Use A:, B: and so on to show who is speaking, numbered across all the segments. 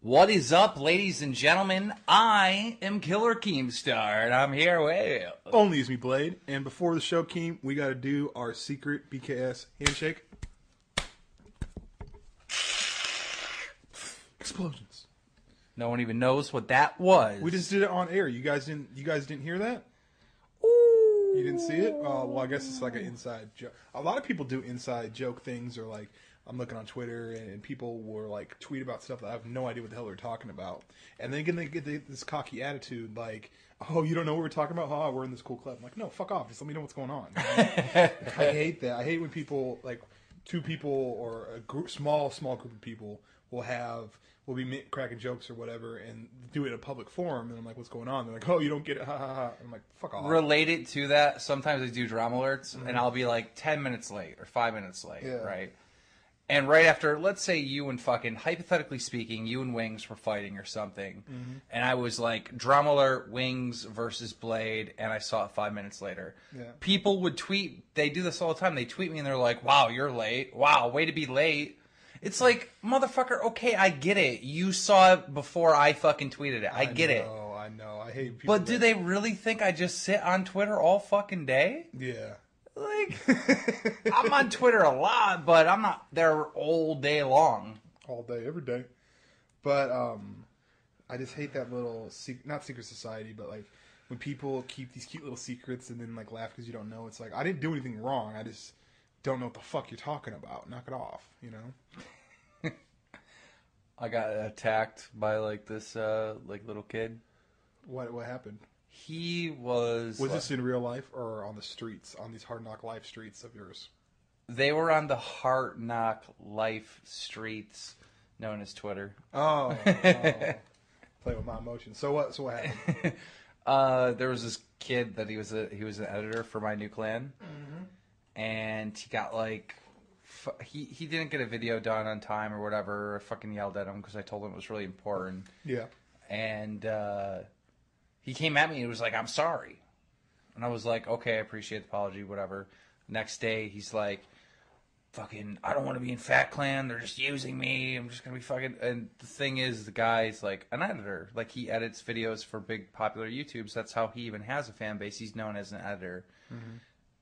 A: What is up, ladies and gentlemen? I am Killer Keemstar, and I'm here with...
B: Only use me, Blade. And before the show, Keem, we got to do our secret BKS handshake. Explosions.
A: No one even knows what that was.
B: We just did it on air. You guys didn't hear that?
A: Ooh.
B: You didn't see it? Well, I guess it's like an inside joke. A lot of people do inside joke things, or like, I'm looking on Twitter and people will like tweet about stuff that I have no idea what the hell they're talking about. And then they get this cocky attitude like, oh, you don't know what we're talking about? Oh, we're in this cool club. I'm like, no, fuck off. Just let me know what's going on. I hate that. I hate when people, like, two people or a group, small group of people will be cracking jokes or whatever and do it in a public forum. And I'm like, what's going on? They're like, oh, you don't get it. Ha ha ha. I'm like, fuck off.
A: Related to that, sometimes I do drama alerts, and I'll be like 10 minutes late or 5 minutes late, right? And right after, let's say you and fucking, hypothetically speaking, you and Wings were fighting or something, and I was like, drama alert, Wings versus Blade, and I saw it 5 minutes later. Yeah. People would tweet, they do this all the time, they tweet me and they're like, wow, you're late. Wow, way to be late. It's like, motherfucker, okay, I get it. You saw it before I fucking tweeted it. I get it.
B: I know. I hate people.
A: But do they really think I just sit on Twitter all fucking day?
B: Yeah.
A: Like, I'm on Twitter a lot, but I'm not there all day long.
B: All day, every day. But I just hate that little, not secret society, but like when people keep these cute little secrets and then like laugh because you don't know. It's like, I didn't do anything wrong. I just don't know what the fuck you're talking about. Knock it off, you know?
A: I got attacked by like this like little kid.
B: What happened?
A: He was...
B: Was this in real life or on the streets, on these Hard Knock Life streets of yours?
A: They were on the Hard Knock Life streets, known as Twitter.
B: Oh. Play with my emotions. So what happened?
A: There was this kid that he was an editor for my new clan, and he got like... He didn't get a video done on time or whatever. I fucking yelled at him because I told him it was really important.
B: Yeah.
A: And... he came at me and he was like, I'm sorry. And I was like, okay, I appreciate the apology, whatever. Next day, he's like, fucking, I don't want to be in Fat Clan. They're just using me. I'm just going to be fucking... And the thing is, the guy's like an editor. Like, he edits videos for big, popular YouTubes. That's how he even has a fan base. He's known as an editor.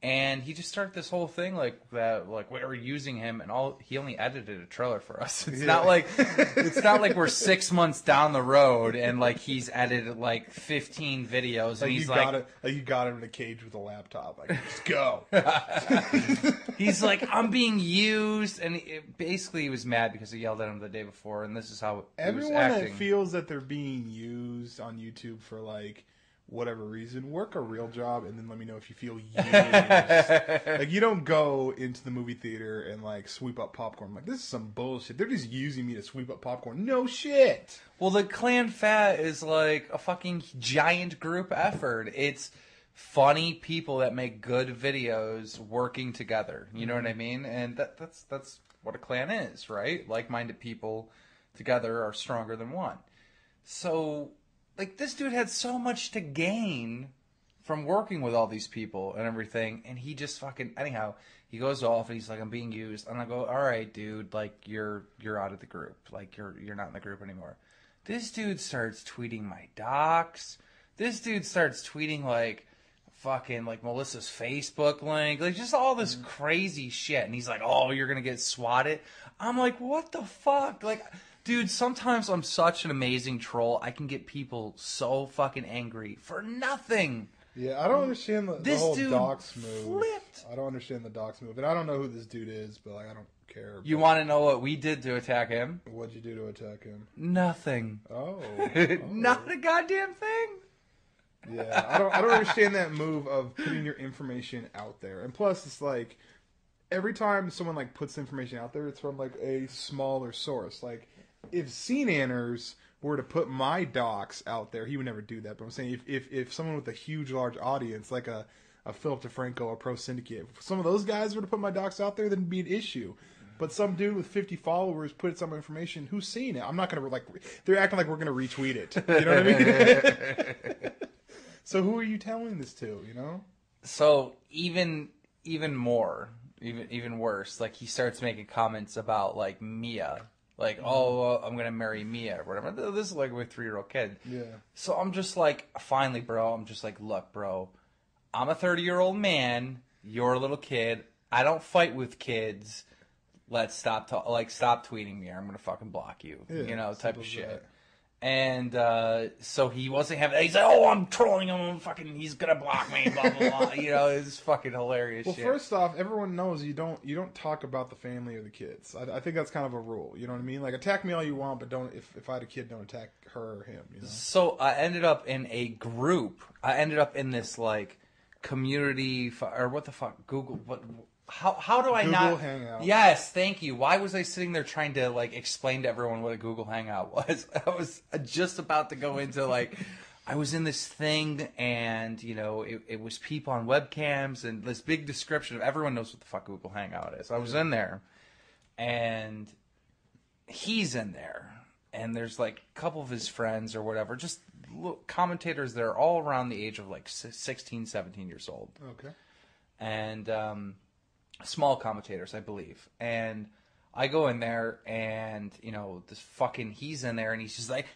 A: And he just started this whole thing like that, like we were using him, and he only edited a trailer for us. It's not like we're 6 months down the road and like he's edited like 15 videos and he's like
B: you got him in a cage with a laptop, like just go.
A: He's like, I'm being used, and basically he was mad because I yelled at him the day before, and this is how
B: everyone
A: he was acting.
B: that feels that they're being used on YouTube for like whatever reason, work a real job and then let me know if you feel used. Like, you don't go into the movie theater and like sweep up popcorn. Like, this is some bullshit. They're just using me to sweep up popcorn. No shit.
A: Well, the Clan Fat is like a fucking giant group effort. It's funny people that make good videos working together. You know what I mean? And that's what a clan is, right? Like-minded people together are stronger than one. So... like, this dude had so much to gain from working with all these people and everything, and he just fucking... Anyhow, he goes off, and he's like, I'm being used. And I go, all right, dude, like, you're out of the group. Like, you're not in the group anymore. This dude starts tweeting my docs. This dude starts tweeting, like, fucking, like, Melissa's Facebook link. Like, just all this crazy shit. And he's like, oh, you're gonna get swatted? I'm like, what the fuck? Like... dude, sometimes I'm such an amazing troll. I can get people so fucking angry for nothing.
B: Yeah, I don't understand the whole docs move.
A: Flipped.
B: I don't understand the docs move. And I don't know who this dude is, but like, I don't care.
A: You want to know what we did to attack him?
B: What'd you do to attack him?
A: Nothing.
B: Oh.
A: Not a goddamn thing.
B: Yeah, I don't understand that move of putting your information out there. And plus, it's like, every time someone like puts information out there, it's from like a smaller source. Like, if CNanners were to put my docs out there, he would never do that. But I'm saying if someone with a huge, large audience, like a Philip DeFranco or Pro Syndicate, if some of those guys were to put my docs out there, then it'd be an issue. But some dude with 50 followers put some information, who's seen it? I'm not going to, like, they're acting like we're going to retweet it. You know what I mean? So who are you telling this to, you know?
A: So even more, even worse, like he starts making comments about like Mia Like, oh, I'm going to marry Mia or whatever. This is like my 3-year-old kid.
B: Yeah.
A: So I'm just like, finally, bro, I'm just like, look, bro, I'm a 30-year-old man. You're a little kid. I don't fight with kids. Let's stop tweeting me or I'm going to fucking block you. Type of shit.
B: That.
A: And so he wasn't having. He's like, "Oh, I'm trolling him. He's gonna block me." Blah blah blah. It's fucking hilarious.
B: Well,
A: shit.
B: first off, everyone knows you don't talk about the family or the kids. I think that's kind of a rule. You know what I mean? Like, attack me all you want, but don't. If I had a kid, don't attack her or him.
A: So I ended up in a group. I ended up in this like community or what the fuck? Google what? How do I
B: Google
A: not?
B: Hangout.
A: Yes, thank you. Why was I sitting there trying to like explain to everyone what a Google Hangout was? I was just about to go into like, I was in this thing and it was people on webcams and this big description of everyone knows what the fuck Google Hangout is. I was in there, and he's in there, and there's like a couple of his friends or whatever, just commentators that are all around the age of like 16, 17 years old.
B: Okay.
A: And small commentators, I believe. And I go in there, and this fucking he's in there, and he's just like,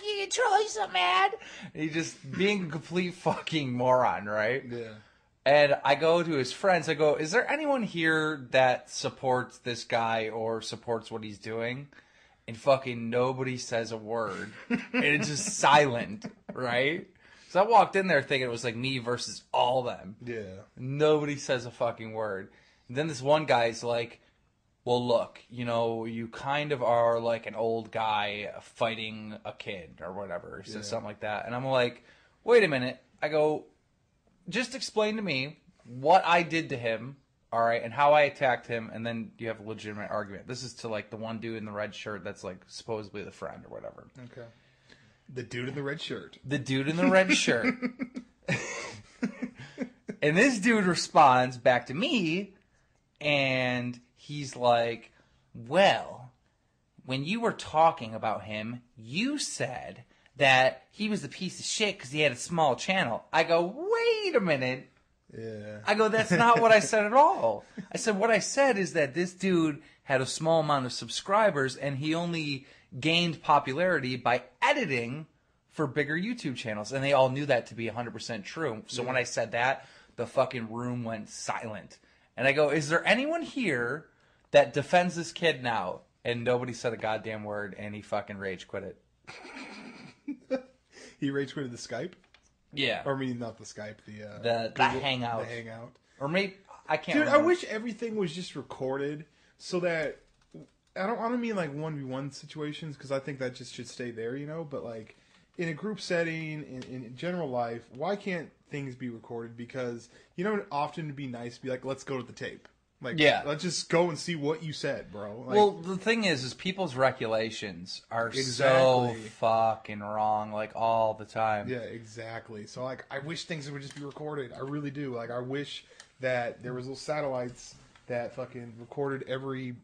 A: you troll, so mad. And he's just being a complete fucking moron, right?
B: Yeah.
A: And I go to his friends. I go, is there anyone here that supports this guy or supports what he's doing? And fucking nobody says a word. And it's just silent, right? So I walked in there thinking it was like me versus all them.
B: Yeah.
A: Nobody says a fucking word. And then this one guy's like, well, look, you kind of are like an old guy fighting a kid or whatever. He says something like that. And I'm like, wait a minute. I go, just explain to me what I did to him, all right, and how I attacked him, and then you have a legitimate argument. This is to like the one dude in the red shirt that's like supposedly the friend or whatever.
B: Okay. The dude in the red shirt.
A: The dude in the red shirt. And this dude responds back to me, and he's like, well, when you were talking about him, you said that he was a piece of shit because he had a small channel. I go, wait a minute.
B: Yeah.
A: I go, that's not what I said at all. I said, what I said is that this dude had a small amount of subscribers, and he only gained popularity by editing for bigger YouTube channels. And they all knew that to be 100% true. So when I said that, the fucking room went silent. And I go, is there anyone here that defends this kid now? And nobody said a goddamn word, and he fucking rage quit it.
B: He rage quitted the Skype?
A: Yeah.
B: Or I mean, not the Skype, the
A: Google, Hangout.
B: The Hangout.
A: Or maybe, I can't
B: Dude,
A: remember.
B: I wish everything was just recorded so that, I don't mean like 1v1 situations, because I think that just should stay there, but like, in a group setting, in general life, why can't things be recorded? Because, often it'd be nice to be like, let's go to the tape. Like,
A: yeah.
B: Let's just go and see what you said, bro. Like,
A: well, the thing is people's regulations are so
B: Exactly.
A: fucking wrong, like, all the time.
B: yeah, exactly. So, like, I wish things would just be recorded. I really do. Like, I wish that there was little satellites that fucking recorded every...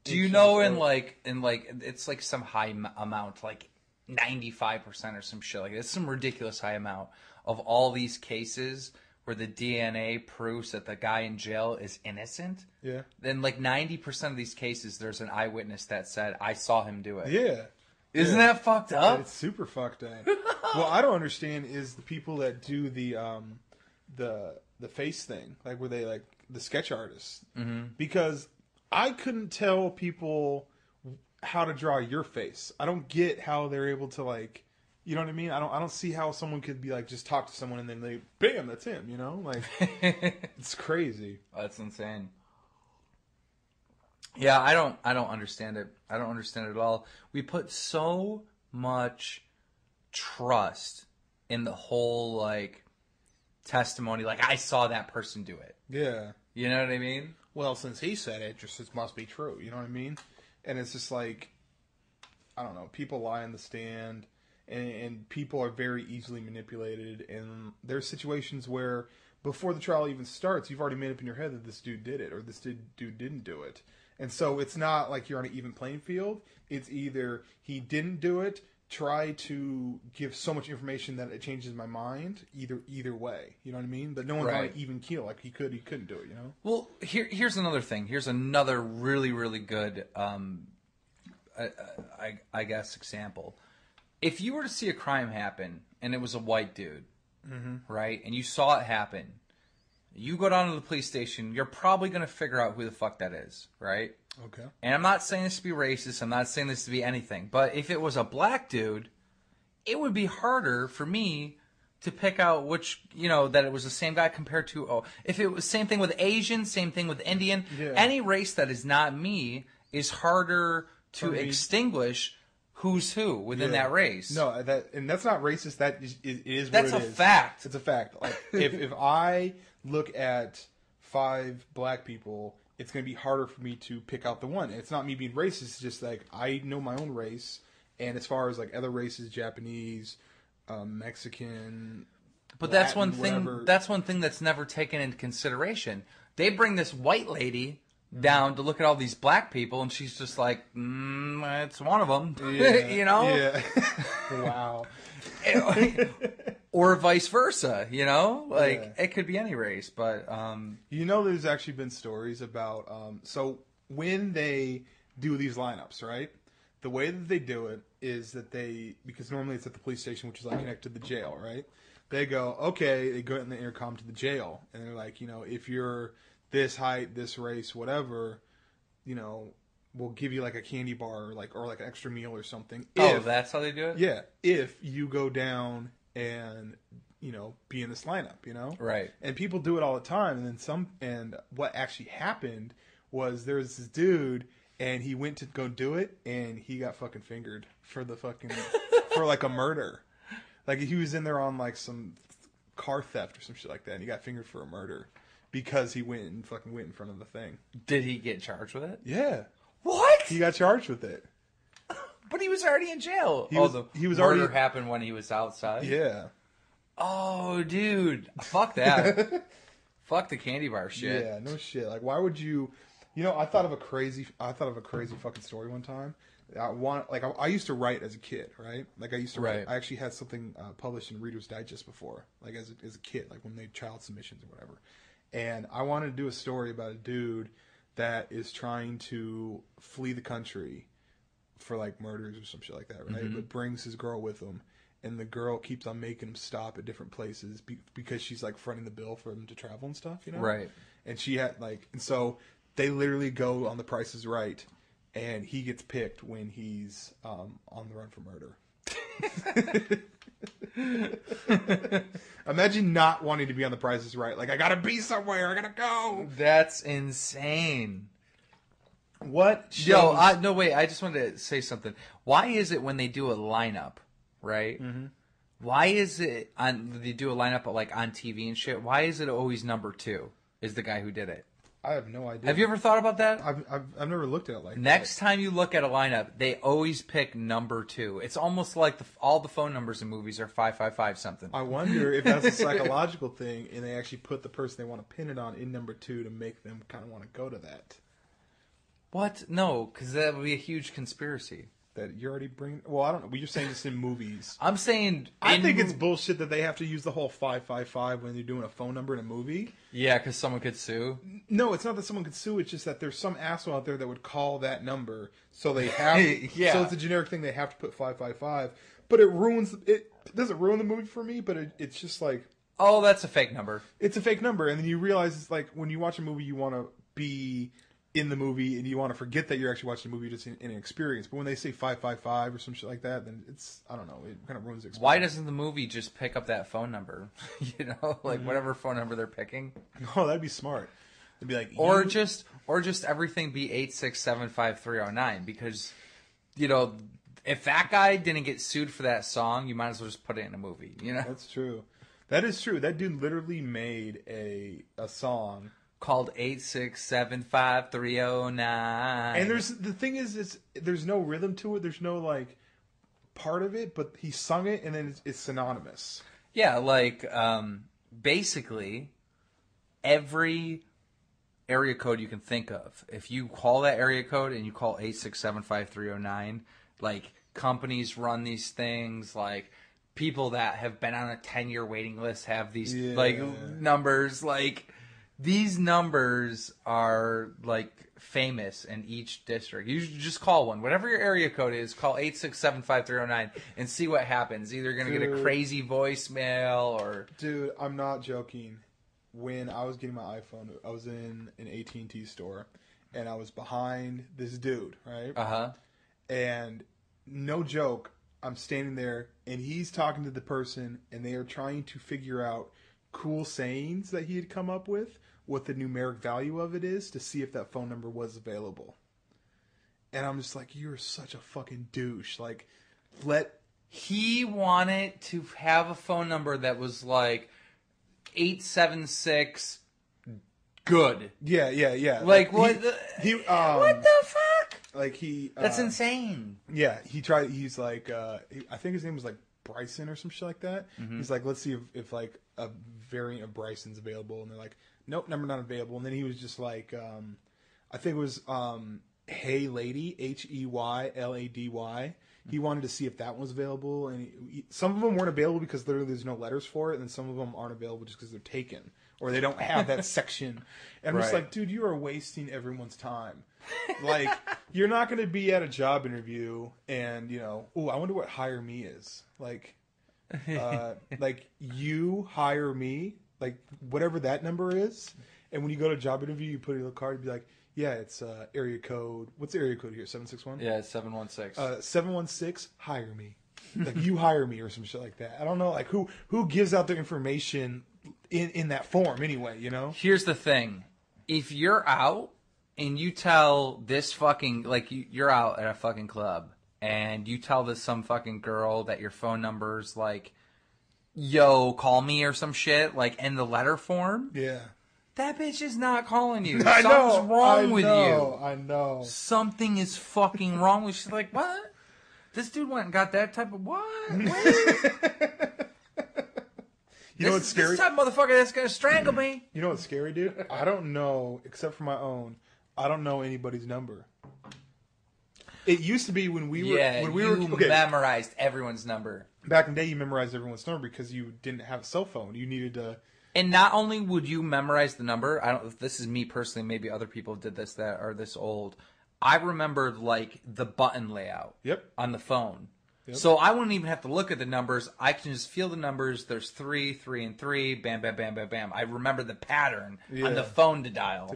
A: Do you know in it's like some high amount, like 95% or some shit like that. It's some ridiculous high amount of all these cases where the DNA proves that the guy in jail is innocent.
B: Yeah.
A: Then like 90% of these cases, there's an eyewitness that said, I saw him do it.
B: Yeah.
A: Isn't that fucked up?
B: It's super fucked up. What I don't understand is the people that do the face thing, like where they like the sketch artists, because I couldn't tell people how to draw your face. I don't get how they're able to like, you know what I mean? I don't see how someone could be like just talk to someone and then they bam, that's him. Like it's crazy.
A: That's insane. Yeah, I don't understand it. I don't understand it at all. We put so much trust in the whole like testimony. Like I saw that person do it.
B: Yeah.
A: You know what I mean?
B: Well, since he said it, it must be true. You know what I mean? And it's just like, I don't know. People lie in the stand, and people are very easily manipulated. And there's situations where before the trial even starts, you've already made up in your head that this dude did it or this dude didn't do it. And so it's not like you're on an even playing field. It's either he didn't do it, try to give so much information that it changes my mind either way. You know what I mean? But no one's on an even keel. Like he couldn't do it. You know.
A: Well, here's another thing. Here's another really really good, I guess, example. If you were to see a crime happen and it was a white dude, right, and you saw it happen, you go down to the police station. You're probably going to figure out who the fuck that is, right?
B: Okay.
A: And I'm not saying this to be racist. I'm not saying this to be anything. But if it was a black dude, it would be harder for me to pick out which, that it was the same guy compared to, if it was same thing with Asian, same thing with Indian. Yeah. Any race that is not me is harder to extinguish who's who within that race.
B: No, that's not racist. That is
A: that's
B: what it is.
A: That's a fact.
B: It's a fact. Like if I look at 5 black people, it's going to be harder for me to pick out the one. It's not me being racist. It's just like I know my own race, and as far as like other races, Japanese, Mexican,
A: but
B: Latin,
A: that's one thing.
B: whatever.
A: That's one thing that's never taken into consideration. They bring this white lady down to look at all these black people, and she's just like, it's one of them,
B: Yeah. Wow.
A: Or vice versa, it could be any race, but
B: there's actually been stories about so when they do these lineups, right? The way that they do it is that because normally it's at the police station, which is like connected to the jail, right? They go, okay, they go in the intercom to the jail, and they're like, if you're this height, this race, whatever, we'll give you like a candy bar or like an extra meal or something.
A: That's how they do it?
B: Yeah, if you go down and be in this lineup,
A: right?
B: And people do it all the time, and what actually happened was there was this dude, and he went to go do it, and he got fucking fingered for for like a murder. Like he was in there on like some car theft or some shit like that, and he got fingered for a murder because he went in front of the thing.
A: Did he get charged with it?
B: Yeah.
A: What?
B: He got charged with it.
A: But he was already in jail.
B: He was
A: murder
B: already
A: happened when he was outside.
B: Yeah.
A: Oh, dude, fuck that. Fuck the candy bar shit.
B: Yeah, no shit. Like, why would you? I thought of a crazy fucking story one time. I used to write as a kid, right? Like I used to write. I actually had something published in Reader's Digest before, like as a kid, like when they made child submissions or whatever. And I wanted to do a story about a dude that is trying to flee the country for like murders or some shit like that, right? But brings his girl with him, and the girl keeps on making him stop at different places because she's like fronting the bill for him to travel and stuff,
A: Right.
B: And she had and so they literally go on The Price is Right, and he gets picked when he's on the run for murder. Imagine not wanting to be on The Price is Right. Like, I gotta be somewhere. I gotta go.
A: That's insane.
B: What shows...
A: Yo, no, wait. I just wanted to say something. Why is it when they do a lineup, right? Mm-hmm. Why is it they do a lineup like on TV and shit? Why is it always number 2 is the guy who did it?
B: I have no idea.
A: Have you ever thought about that?
B: I've never looked at it like that.
A: Next time you look at a lineup, they always pick number 2. It's almost like all the phone numbers in movies are 555 something.
B: I wonder if that's a psychological thing, and they actually put the person they want to pin it on in number 2 to make them kind of want to go to that.
A: What? No, because that would be a huge conspiracy.
B: That you're already bringing... Well, I don't know. You're saying this in movies.
A: I'm saying...
B: I think it's bullshit that they have to use the whole 555 when they're doing a phone number in a movie.
A: Yeah, because someone could sue.
B: No, it's not that someone could sue. It's just that there's some asshole out there that would call that number. So they have...
A: Yeah.
B: So it's a generic thing. They have to put 555. But it ruins... It doesn't ruin the movie for me, but it's just like...
A: Oh, that's a fake number.
B: It's a fake number. And then you realize it's like when you watch a movie, you want to be... in the movie, and you want to forget that you're actually watching the movie just in an experience. But when they say 555 or some shit like that, then it's, I don't know, it kind of ruins the experience.
A: Why doesn't the movie just pick up that phone number? Whatever phone number they're picking.
B: Oh, that'd be smart. It'd be like,
A: or just everything be 8675309 because, if that guy didn't get sued for that song, you might as well just put it in a movie.
B: That's true. That is true. That dude literally made a song
A: called 8675309.
B: And the thing is there's no rhythm to it. There's no like part of it, but he sung it and then it's synonymous.
A: Yeah, like basically every area code you can think of. If you call that area code and you call 8675309, like companies run these things, like people that have been on a 10-year waiting list have these like numbers. Like these numbers are like famous in each district. You should just call one. Whatever your area code is, call 867-5309 and see what happens. Either you're going to get a crazy voicemail or...
B: Dude, I'm not joking. When I was getting my iPhone, I was in an AT&T store, and I was behind this dude, right?
A: Uh-huh.
B: And no joke, I'm standing there, and he's talking to the person, and they are trying to figure out cool sayings that he had come up with, what the numeric value of it is, to see if that phone number was available. And I'm just like, you're such a fucking douche. Like,
A: He wanted to have a phone number that was like 876 good.
B: Yeah.
A: Like, what the fuck?
B: Like, he...
A: That's insane.
B: Yeah, he's like, I think his name was like Bryson or some shit like that.
A: Mm-hmm.
B: He's like, let's see if like a variant of Bryson's available. And they're like, nope, number not available. And then he was just like, I think it was Hey Lady, HEYLADY. He wanted to see if that was available. And some of them weren't available because literally there's no letters for it. And then some of them aren't available just because they're taken. Or they don't have that section. And I'm just like, dude, you are wasting everyone's time. Like, you're not going to be at a job interview and, you know, I wonder what hire me is. Like you hire me, like, whatever that number is. And when you go to a job interview, you put it in the card, you'd be like, yeah, it's area code. What's the area code here? 761?
A: Yeah, it's 716.
B: 716, hire me. Like, you hire me or some shit like that. I don't know, like, who gives out their information in that form anyway, you know?
A: Here's the thing. If you're out and you tell this fucking, like, you're out at a fucking club and you tell this some fucking girl that your phone number's like, yo, call me or some shit, like, in the letter form.
B: Yeah.
A: That bitch is not calling you.
B: I know.
A: Something's wrong with you.
B: I know.
A: Something is fucking wrong with you. She's like, what? This dude went and got that type of what? Wait.
B: You know what's scary?
A: This type of motherfucker that's gonna strangle me.
B: You know what's scary, dude? I don't know, except for my own, I don't know anybody's number. It used to be when we were
A: memorized everyone's number.
B: Back in the day, you memorized everyone's number because you didn't have a cell phone. You needed to.
A: And not only would you memorize the number, I don't. If this is me personally, maybe other people did this that are this old. I remembered like the button layout.
B: Yep.
A: On the phone.
B: Yep.
A: So I wouldn't even have to look at the numbers. I can just feel the numbers. There's 3, 3, and 3. Bam, bam, bam, bam, bam. I remember the pattern on the phone to dial.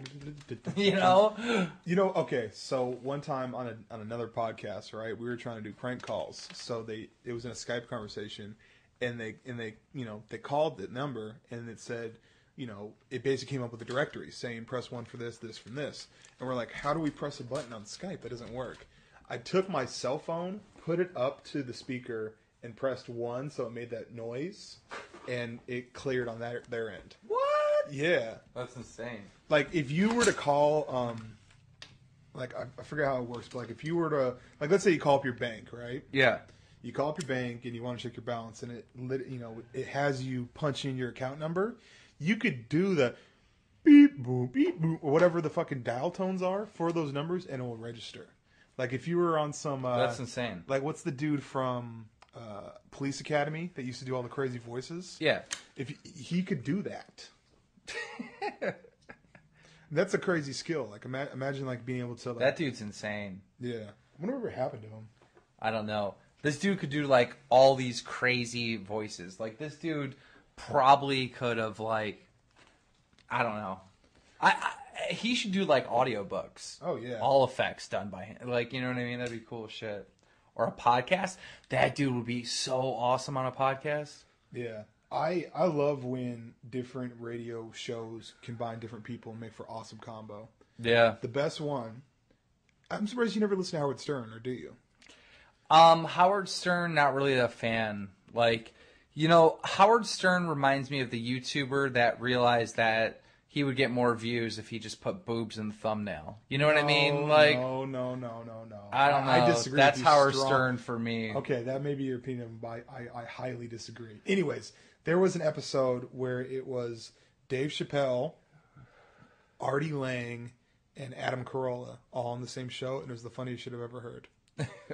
A: You know?
B: You know, okay, so one time on another podcast, right, we were trying to do prank calls. So it was in a Skype conversation, and they you know, they called the number, and it said, you know, it basically came up with a directory saying press 1 for this, this from this. And we're like, how do we press a button on Skype? That doesn't work. I took my cell phone, put it up to the speaker, and pressed 1 so it made that noise, and it cleared on their end.
A: What?
B: Yeah.
A: That's insane.
B: Like, if you were to call, like, I forget how it works, but, like, if you were to, like, let's say you call up your bank, right?
A: Yeah.
B: You call up your bank, and you want to check your balance, and it has you punch in your account number. You could do the beep, boop, or whatever the fucking dial tones are for those numbers, and it will register. Like, if you were on some...
A: That's insane.
B: Like, what's the dude from Police Academy that used to do all the crazy voices?
A: Yeah.
B: If he could do that. That's a crazy skill. Like, imagine, like, being able to... Like,
A: that dude's insane.
B: Yeah. I wonder what happened to him.
A: I don't know. This dude could do, like, all these crazy voices. Like, this dude probably could have, like... I don't know. He should do, like, audiobooks.
B: Oh, yeah.
A: All effects done by him. Like, you know what I mean? That'd be cool shit. Or a podcast. That dude would be so awesome on a podcast.
B: Yeah. I love when different radio shows combine different people and make for awesome combo.
A: Yeah.
B: The best one... I'm surprised you never listen to Howard Stern, or do you?
A: Howard Stern, not really a fan. Like, you know, Howard Stern reminds me of the YouTuber that realized that he would get more views if he just put boobs in the thumbnail. You know what I mean? Like,
B: no.
A: I don't know.
B: I disagree.
A: That's
B: with you
A: Howard
B: strong.
A: Stern for me.
B: Okay, that may be your opinion, but I highly disagree. Anyways, there was an episode where it was Dave Chappelle, Artie Lang, and Adam Carolla all on the same show, and it was the funniest shit I've ever heard.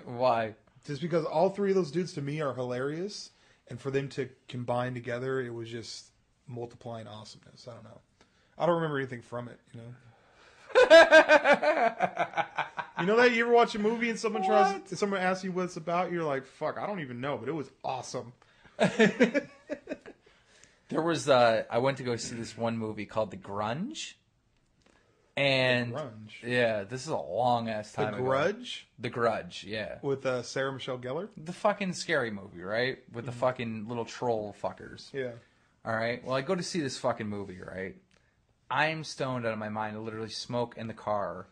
A: Why?
B: Just because all three of those dudes to me are hilarious, and for them to combine together, it was just multiplying awesomeness. I don't know. I don't remember anything from it, you know. You know that you ever watch a movie and someone asks you what it's about, you're like, "Fuck, I don't even know," but it was awesome.
A: There was I went to go see this one movie called The Grunge. And
B: The Grunge.
A: Yeah, this is a long ass time ago.
B: The Grudge?
A: The Grudge, yeah.
B: With Sarah Michelle Gellar?
A: The fucking scary movie, right? With the fucking little troll fuckers.
B: Yeah.
A: Alright, well I go to see this fucking movie, right? I'm stoned out of my mind. I literally smoke in the car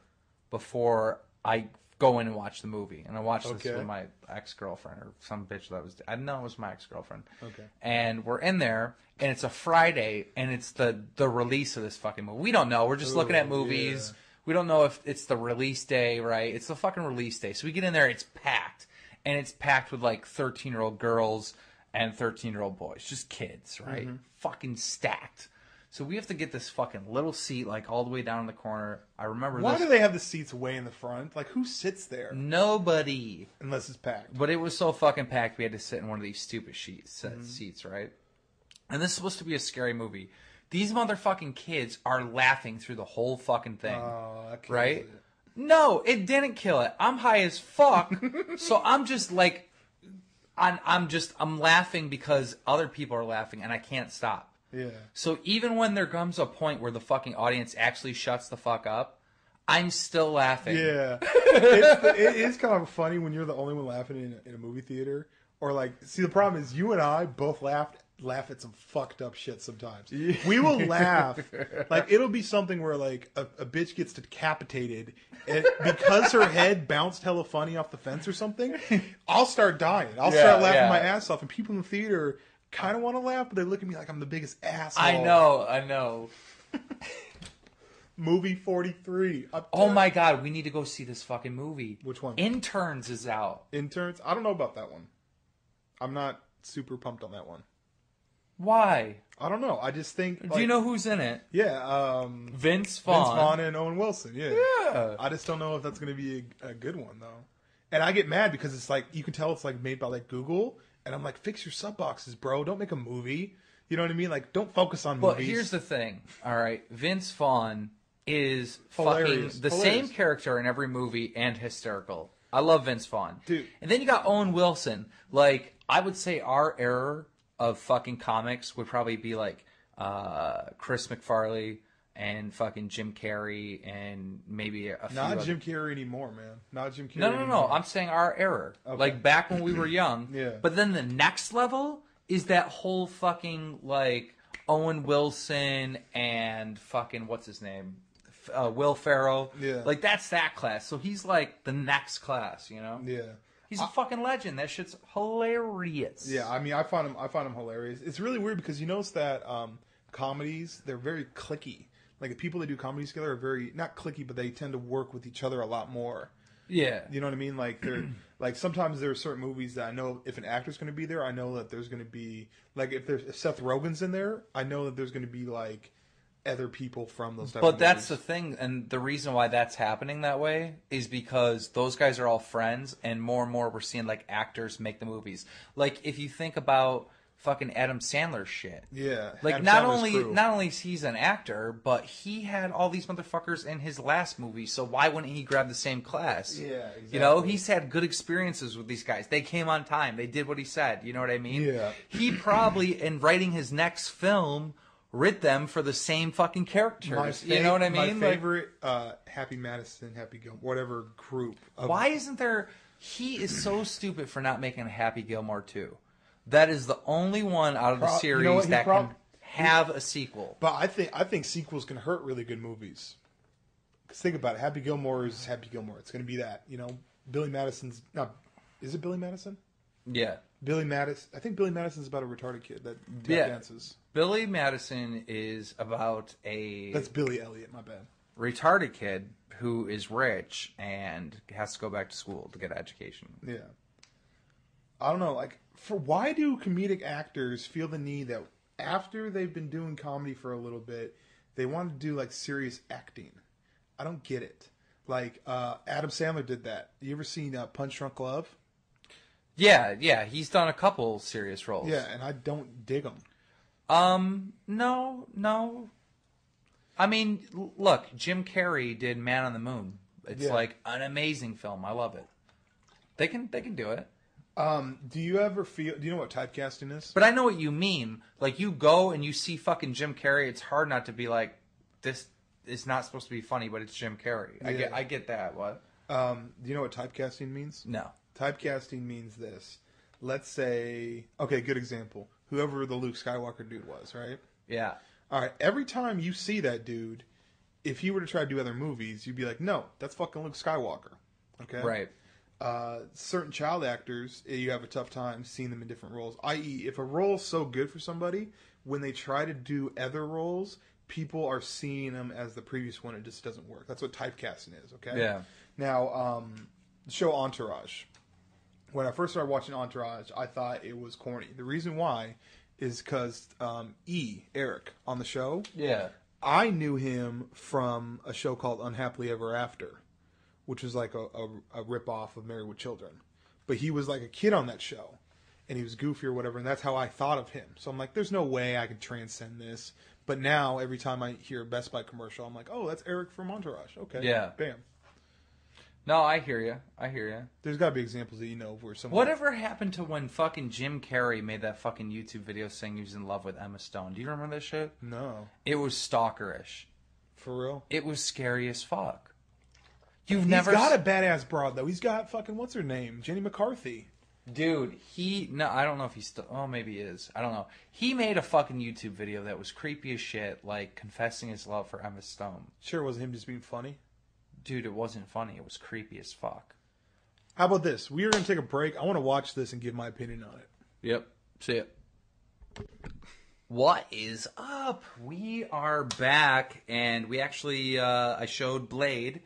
A: before I go in and watch the movie. And I watched this with my ex-girlfriend or some bitch that was... I didn't know it was my ex-girlfriend.
B: Okay.
A: And we're in there, and it's a Friday, and it's the release of this fucking movie. We don't know. We're just looking at movies. Yeah. We don't know if it's the release day, right? It's the fucking release day. So we get in there, it's packed. And it's packed with, like, 13-year-old girls and 13-year-old boys. Just kids, right? Mm-hmm. Fucking stacked. So we have to get this fucking little seat, like, all the way down in the corner. I remember
B: Why do they have the seats way in the front? Like, who sits there?
A: Nobody.
B: Unless it's packed.
A: But it was so fucking packed, we had to sit in one of these stupid seats, right? And this is supposed to be a scary movie. These motherfucking kids are laughing through the whole fucking thing.
B: Oh, that kills
A: right?
B: it.
A: No, it didn't kill it. I'm high as fuck. So I'm just like, I'm laughing because other people are laughing and I can't stop.
B: Yeah.
A: So even when there comes a point where the fucking audience actually shuts the fuck up, I'm still laughing.
B: Yeah. It is kind of funny when you're the only one laughing in a movie theater. Or like, see, the problem is you and I both laugh at some fucked up shit sometimes. Yeah. We will laugh. Like, it'll be something where like a bitch gets decapitated and because her head bounced hella funny off the fence or something, I'll start dying. I'll start laughing my ass off, and people in the theater kind of want to laugh, but they look at me like I'm the biggest asshole.
A: I know.
B: Movie 43.
A: Oh my god, we need to go see this fucking movie.
B: Which one?
A: Interns is out.
B: Interns? I don't know about that one. I'm not super pumped on that one.
A: Why?
B: I don't know. I just think...
A: Do you know who's in it?
B: Yeah.
A: Vince Vaughn
B: and Owen Wilson, yeah.
A: Yeah.
B: I just don't know if that's going to be a good one, though. And I get mad because it's like, you can tell it's like made by like Google... And I'm like, fix your sub boxes, bro. Don't make a movie. You know what I mean? Like, don't focus on movies.
A: But here's the thing. All right. Vince Vaughn is
B: Hilarious.
A: fucking the same character in every movie and hysterical. I love Vince Vaughn.
B: Dude.
A: And then you got Owen Wilson. Like, I would say our era of fucking comics would probably be like Chris McFarlane and fucking Jim Carrey and maybe a few
B: Not Jim Carrey anymore, man. Not Jim Carrey
A: No. I'm saying our era.
B: Okay.
A: Like back when we were young.
B: Yeah.
A: But then the next level is that whole fucking like Owen Wilson and fucking what's his name? Will Ferrell.
B: Yeah.
A: Like that's that class. So he's like the next class, you know?
B: Yeah.
A: He's a fucking legend. That shit's hilarious.
B: Yeah, I mean I find him hilarious. It's really weird because you notice that comedies, they're very cliquey. Like, the people that do comedies together are very, not cliquey, but they tend to work with each other a lot more.
A: Yeah.
B: You know what I mean? Like, they're, like, sometimes there are certain movies that I know if an actor's going to be there, I know that there's going to be, like, if Seth Rogen's in there, I know that there's going to be, like, other people from those types of movies.
A: But that's the thing, and the reason why that's happening that way is because those guys are all friends, and more we're seeing, like, actors make the movies. Like, if you think about... fucking Adam Sandler shit.
B: Yeah.
A: Like, not only is he's an actor, but he had all these motherfuckers in his last movie, so why wouldn't he grab the same class?
B: Yeah, exactly.
A: You know, he's had good experiences with these guys. They came on time. They did what he said. You know what I mean?
B: Yeah.
A: He probably, in writing his next film, writ them for the same fucking characters. You know what I mean?
B: My favorite, Happy Madison, Happy Gilmore, whatever group.
A: Why isn't there... He is so stupid for not making a Happy Gilmore 2. That is the only one out of the series that can have a sequel.
B: But I think sequels can hurt really good movies. Because think about it. Happy Gilmore is Happy Gilmore. It's going to be that. You know, Billy Madison's... not. Is it Billy Madison?
A: Yeah.
B: Billy Madison. I think Billy Madison's about a retarded kid that dances.
A: Billy Madison is about
B: That's Billy Elliot, my bad.
A: Retarded kid who is rich and has to go back to school to get an education.
B: Yeah. I don't know, like... why do comedic actors feel the need that after they've been doing comedy for a little bit, they want to do like serious acting? I don't get it. Like Adam Sandler did that. You ever seen Punch Drunk Love?
A: Yeah, he's done a couple serious roles.
B: Yeah, and I don't dig them.
A: No. I mean, look, Jim Carrey did Man on the Moon. It's like an amazing film. I love it. They can do it.
B: Do you ever feel? Do you know what typecasting is?
A: But I know what you mean. Like, you go and you see fucking Jim Carrey. It's hard not to be like, this is not supposed to be funny, but it's Jim Carrey.
B: Yeah.
A: I get that. What?
B: Do you know what typecasting means?
A: No.
B: Typecasting means this. Let's say, okay, good example. Whoever the Luke Skywalker dude was, right?
A: Yeah.
B: All right. Every time you see that dude, if he were to try to do other movies, you'd be like, no, that's fucking Luke Skywalker. Okay.
A: Right.
B: Certain child actors, you have a tough time seeing them in different roles. I.e., if a role's so good for somebody, when they try to do other roles, people are seeing them as the previous one. It just doesn't work. That's what typecasting is. Okay.
A: Yeah.
B: Now, the show Entourage. When I first started watching Entourage, I thought it was corny. The reason why is because Eric, on the show,
A: Yeah.
B: I knew him from a show called Unhappily Ever After, which was like a rip-off of Married with Children. But he was like a kid on that show, and he was goofy or whatever, and that's how I thought of him. So I'm like, there's no way I could transcend this. But now, every time I hear a Best Buy commercial, I'm like, oh, that's Eric from Entourage. Okay.
A: Yeah.
B: Bam.
A: No, I hear you.
B: There's got to be examples that you know where someone...
A: Whatever happened to when fucking Jim Carrey made that fucking YouTube video saying he was in love with Emma Stone? Do you remember that shit?
B: No.
A: It was stalkerish.
B: For real?
A: It was scary as fuck.
B: He's got a badass broad, though. He's got fucking, what's her name? Jenny McCarthy.
A: Dude, no, I don't know if he's still... Oh, maybe he is. I don't know. He made a fucking YouTube video that was creepy as shit, like confessing his love for Emma Stone.
B: Sure, wasn't him just being funny?
A: Dude, it wasn't funny. It was creepy as fuck.
B: How about this? We are going to take a break. I want to watch this and give my opinion on it.
A: Yep. See it. What is up? We are back, and we actually, I showed Blade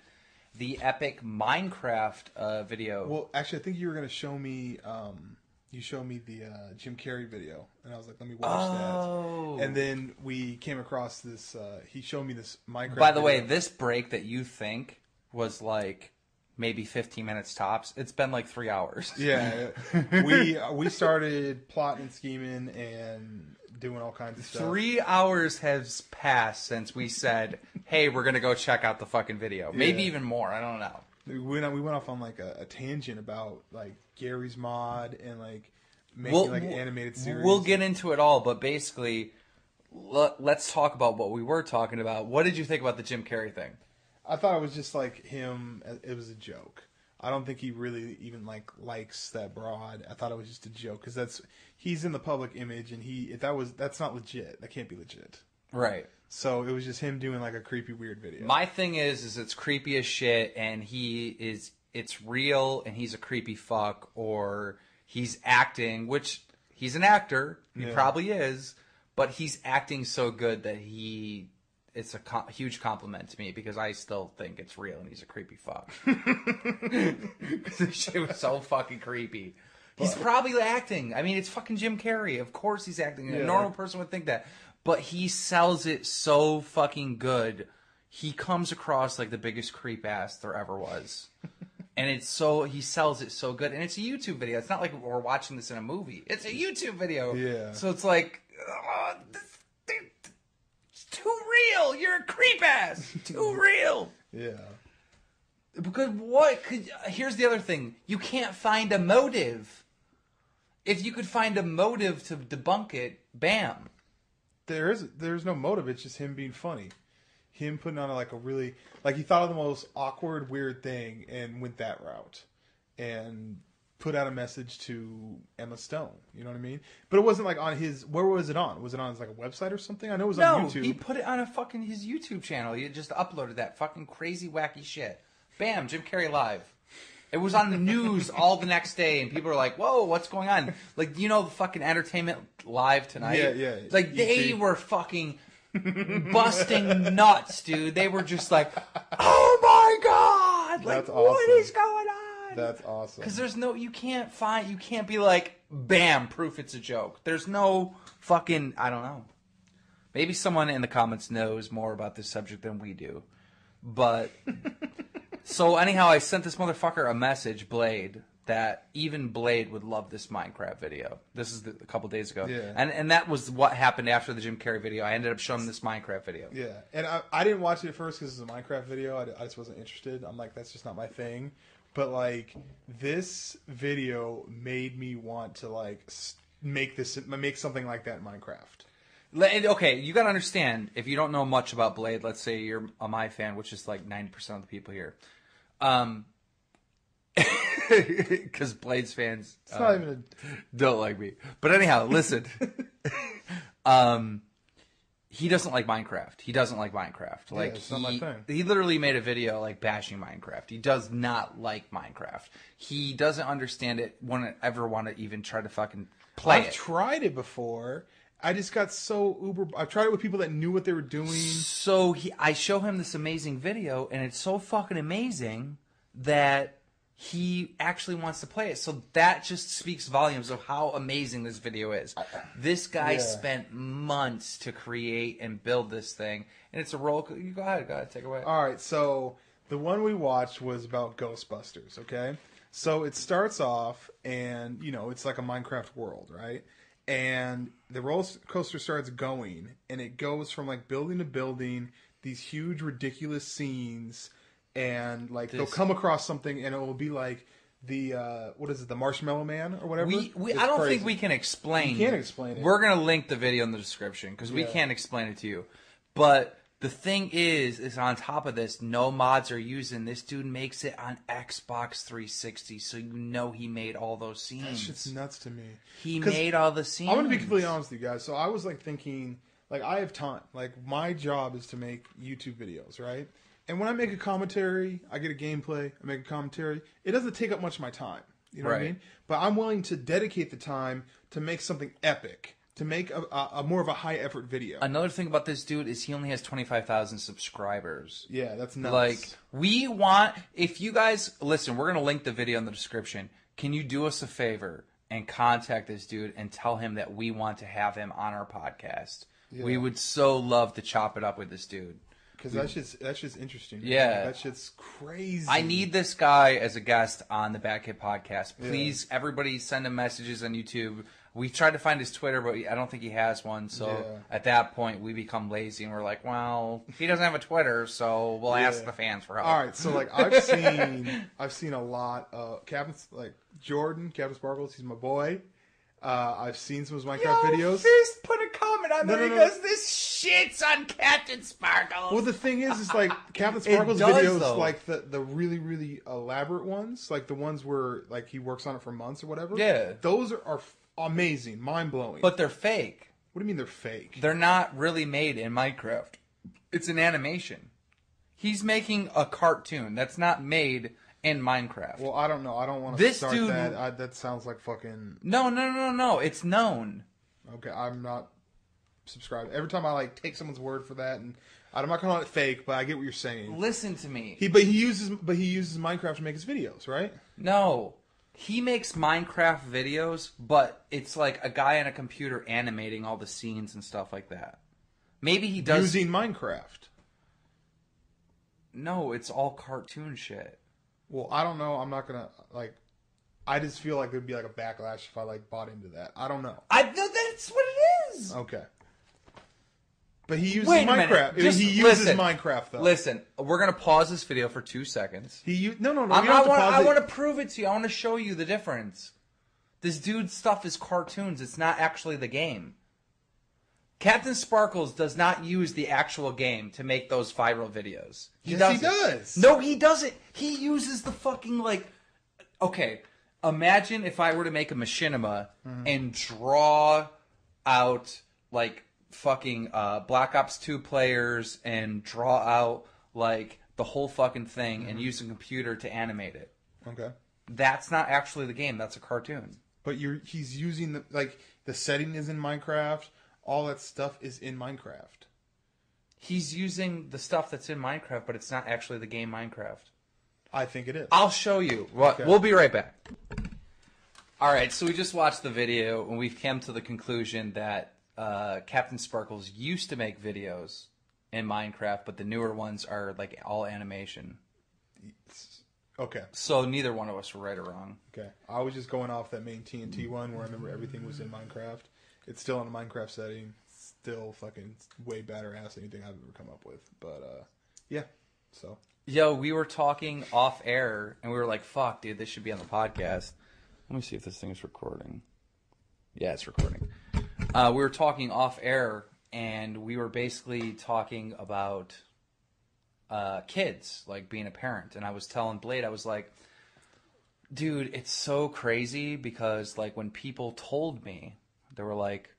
A: the epic Minecraft video.
B: Well, actually, I think you were going to show me, you showed me the Jim Carrey video, and I was like, let me watch that. And then we came across this, he showed me this Minecraft
A: By the way,
B: video.
A: this break that you think was like maybe 15 minutes tops, it's been like 3 hours.
B: Yeah. we started plotting and scheming and doing all kinds of stuff.
A: 3 hours has passed since we said, hey, we're going to go check out the fucking video. Maybe even more. I don't know.
B: We went off on like a tangent about like Gary's mod and like making like an animated series.
A: We'll get into it all, but basically, let's talk about what we were talking about. What did you think about the Jim Carrey thing?
B: I thought it was just like him. It was a joke. I don't think he really even likes that broad. I thought it was just a joke because he's in the public image, and that's not legit. That can't be legit.
A: Right.
B: So it was just him doing like a creepy, weird video.
A: My thing is it's creepy as shit, and it's real, and he's a creepy fuck, or he's acting, which he's an actor. He probably is, but he's acting so good that it's a huge compliment to me because I still think it's real and he's a creepy fuck. Because this shit was so fucking creepy. He's probably acting. I mean, it's fucking Jim Carrey. Of course he's acting. A normal person would think that. But he sells it so fucking good. He comes across like the biggest creep ass there ever was. And he sells it so good. And it's a YouTube video. It's not like we're watching this in a movie. It's a YouTube video.
B: Yeah.
A: So it's like, it's too real. You're a creep ass. Too real.
B: Yeah.
A: Because here's the other thing. You can't find a motive. If you could find a motive to debunk it, bam.
B: There's no motive. It's just him being funny. Him putting on like a really, like he thought of the most awkward, weird thing and went that route. And put out a message to Emma Stone. You know what I mean? But it wasn't like on where was it on? Was it on his like a website or something? I know it was on YouTube.
A: No, he put it on his YouTube channel. He just uploaded that fucking crazy, wacky shit. Bam, Jim Carrey live. It was on the news all the next day, and people are like, whoa, what's going on? Like, you know the fucking Entertainment Live tonight?
B: Yeah.
A: Like, they were fucking busting nuts, dude. They were just like, oh my God! Like,
B: That's awesome.
A: What is going on?
B: That's awesome.
A: Because you can't be like, bam, proof it's a joke. There's no fucking, I don't know. Maybe someone in the comments knows more about this subject than we do. But... So anyhow, I sent this motherfucker a message, Blade, that even Blade would love this Minecraft video. This is a couple days ago.
B: Yeah.
A: And that was what happened after the Jim Carrey video. I ended up showing him this Minecraft video.
B: Yeah, and I didn't watch it at first because it's a Minecraft video. I just wasn't interested. I'm like, that's just not my thing. But like, this video made me want to like make something like that in Minecraft.
A: Okay, you gotta understand, if you don't know much about Blade, let's say you're a My fan, which is like 90% of the people here. Because Blade's fans
B: It's not even
A: don't like me. But anyhow, listen. He doesn't like Minecraft. He doesn't like Minecraft. Like,
B: it's not my thing.
A: He literally made a video like bashing Minecraft. He does not like Minecraft. He doesn't understand it. Wouldn't ever want to even try to fucking play it.
B: I've tried it before. I just got so uber. I've tried it with people that knew what they were doing.
A: So I show him this amazing video, and it's so fucking amazing that he actually wants to play it. So that just speaks volumes of how amazing this video is. This guy spent months to create and build this thing, and it's a roll. You go ahead, take it away.
B: All right, so the one we watched was about Ghostbusters. Okay, so it starts off, and it's like a Minecraft world, right? And the roller coaster starts going, and it goes from like building to building, these huge ridiculous scenes. And like they'll come across something, and it will be like the the Marshmallow Man or whatever.
A: I don't think we can explain.
B: You can't explain it.
A: We're gonna link the video in the description because we can't explain it to you. But the thing is on top of this, no mods are using. This dude makes it on Xbox 360, so he made all those scenes.
B: That shit's nuts to me.
A: He made all the scenes.
B: I'm gonna be completely honest with you guys. So I was like thinking, like I have time. Like my job is to make YouTube videos, right? And when I make a commentary, I get a gameplay, I make a commentary, it doesn't take up much of my time. You know what I mean? But I'm willing to dedicate the time to make something epic, to make a more of a high effort video.
A: Another thing about this dude is he only has 25,000 subscribers.
B: Yeah, that's nuts.
A: Like, if you guys, listen, we're going to link the video in the description. Can you do us a favor and contact this dude and tell him that we want to have him on our podcast? Yeah. We would so love to chop it up with this dude.
B: Because that's just interesting.
A: Yeah.
B: That shit's crazy.
A: I need this guy as a guest on the BadKidCast. Please, everybody send him messages on YouTube. We tried to find his Twitter, but I don't think he has one. So at that point, we become lazy, and we're like, well, he doesn't have a Twitter, so we'll ask the fans for help.
B: All right, so like I've seen a lot of Captain Sparkles. He's my boy. I've seen some of his Minecraft videos.
A: Fist put a comment on there because this shits on Captain Sparkles.
B: Well, the thing is like Captain Sparkles videos, like the really, really elaborate ones, like the ones where like he works on it for months or whatever.
A: Yeah.
B: Those are amazing, mind-blowing.
A: But they're fake.
B: What do you mean they're fake?
A: They're not really made in Minecraft. It's an animation. He's making a cartoon that's not made in Minecraft.
B: Well, I don't know. I don't want to start that. That sounds like fucking...
A: No. It's known.
B: Okay, I'm not subscribed. Every time I like take someone's word for that, and I'm not calling it fake, but I get what you're saying.
A: Listen to me.
B: He uses Minecraft to make his videos, right?
A: No. He makes Minecraft videos, but it's like a guy on a computer animating all the scenes and stuff like that. Maybe he does...
B: Using Minecraft.
A: No, it's all cartoon shit.
B: Well, I don't know. I'm not gonna like. I just feel like there'd be like a backlash if I like bought into that. I don't know.
A: That's what it is.
B: Okay. But he uses Minecraft. He uses Minecraft though.
A: Listen, we're gonna pause this video for 2 seconds.
B: No.
A: I want to prove it to you. I want to show you the difference. This dude's stuff is cartoons. It's not actually the game. Captain Sparkles does not use the actual game to make those viral videos.
B: He does.
A: No, he doesn't. He uses the fucking, like... Okay, imagine if I were to make a machinima and draw out, like, fucking Black Ops 2 players and draw out, like, the whole fucking thing and use a computer to animate it.
B: Okay.
A: That's not actually the game. That's a cartoon.
B: But he's using, the setting is in Minecraft... All that stuff is in Minecraft.
A: He's using the stuff that's in Minecraft, but it's not actually the game Minecraft.
B: I think it is.
A: I'll show you.
B: Okay.
A: We'll be right back. All right, so we just watched the video, and we've come to the conclusion that Captain Sparkles used to make videos in Minecraft, but the newer ones are like all animation.
B: Okay.
A: So neither one of us were right or wrong.
B: Okay. I was just going off that main TNT one where I remember everything was in Minecraft. It's still in a Minecraft setting. Still fucking way better ass than anything I've ever come up with. But, yeah. So.
A: Yo, we were talking off air, and we were like, fuck, dude, this should be on the podcast. Let me see if this thing is recording. Yeah, it's recording. We were talking off air, and we were basically talking about kids, like being a parent. And I was telling Blade, I was like, dude, it's so crazy because, like, when people told me, they were like,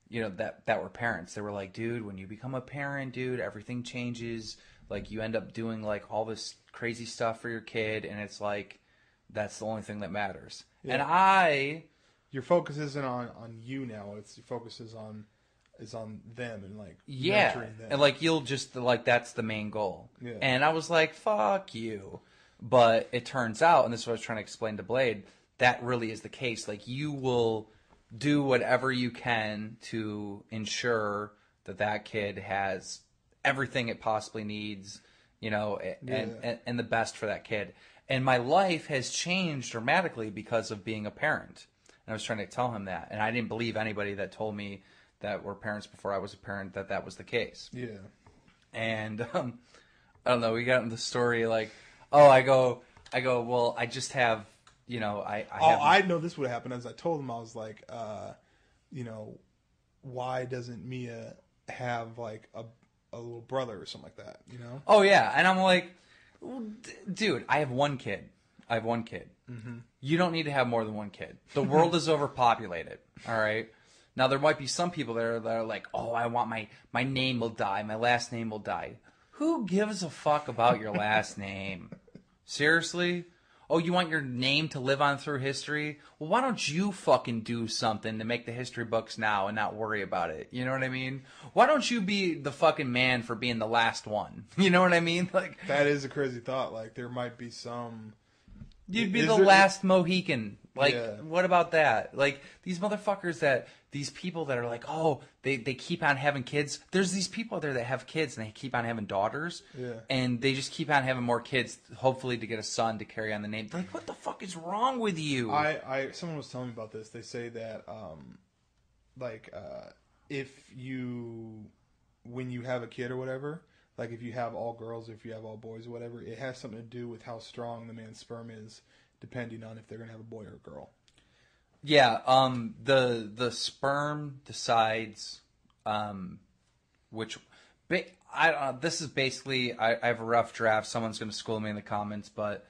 A: you know, that were parents, they were like, dude, when you become a parent, dude, everything changes. Like, you end up doing, like, all this crazy stuff for your kid, and it's like, that's the only thing that matters. Yeah. And
B: your focus isn't on you now. It's your focus is on them and, like, nurturing them.
A: And, like, you'll just, like, that's the main goal.
B: Yeah.
A: And I was like, fuck you. But it turns out, and this is what I was trying to explain to Blade, that really is the case. Like, you will do whatever you can to ensure that kid has everything it possibly needs, you know, and the best for that kid. And my life has changed dramatically because of being a parent. And I was trying to tell him that. And I didn't believe anybody that told me that were parents before I was a parent that was the case.
B: Yeah.
A: And I don't know, we got into the story like, I go, well, I just have, you know,
B: I know this would happen. As I told him, I was like, you know, why doesn't Mia have, like, a little brother or something like that, you know?
A: Oh, yeah. And I'm like, dude, I have one kid. Mm-hmm. You don't need to have more than one kid. The world is overpopulated, all right? Now, there might be some people that are like, oh, I want my name will die. My last name will die. Who gives a fuck about your last name? Seriously? Oh, you want your name to live on through history? Well, why don't you fucking do something to make the history books now and not worry about it? You know what I mean? Why don't you be the fucking man for being the last one? You know what I mean? Like,
B: that is a crazy thought. Like, there might be some...
A: You'd be the last Mohican. Like, what about that? Like, these motherfuckers these people that are like, oh, they keep on having kids. There's these people out there that have kids and they keep on having daughters. Yeah. And they just keep on having more kids, hopefully to get a son to carry on the name. Like, what the fuck is wrong with you?
B: Someone was telling me about this. They say that, when you have a kid or whatever, like if you have all girls, if you have all boys or whatever, it has something to do with how strong the man's sperm is, depending on if they're going to have a boy or a girl.
A: Yeah, the sperm decides which. This is basically I have a rough draft. Someone's going to school me in the comments, but